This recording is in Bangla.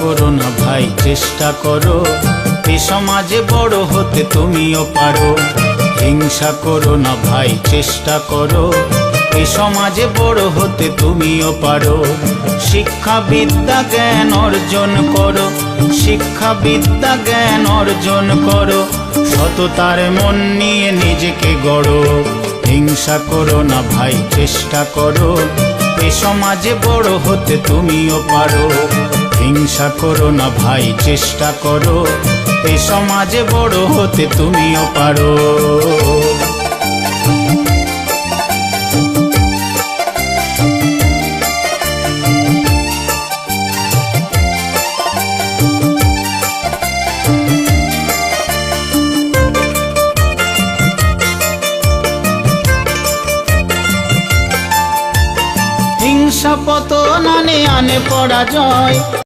করো না ভাই, চেষ্টা করো এ সমাজে বড় হতে তুমিও পারো। হিংসা করো না ভাই, চেষ্টা করো এ সমাজে বড় হতে তুমিও পারো। শিক্ষা বিদ্যা জ্ঞান অর্জন করো, শিক্ষা বিদ্যা জ্ঞান অর্জন করো, সততার মন নিয়ে নিজেকে গড়ো। হিংসা করো না ভাই, চেষ্টা করো এ সমাজে বড় হতে তুমিও পারো। হিংসা করো না ভাই, চেষ্টা করো এ সমাজে বড় হতে তুমিও পারো। হিংসা পতন আনে পরাজয়।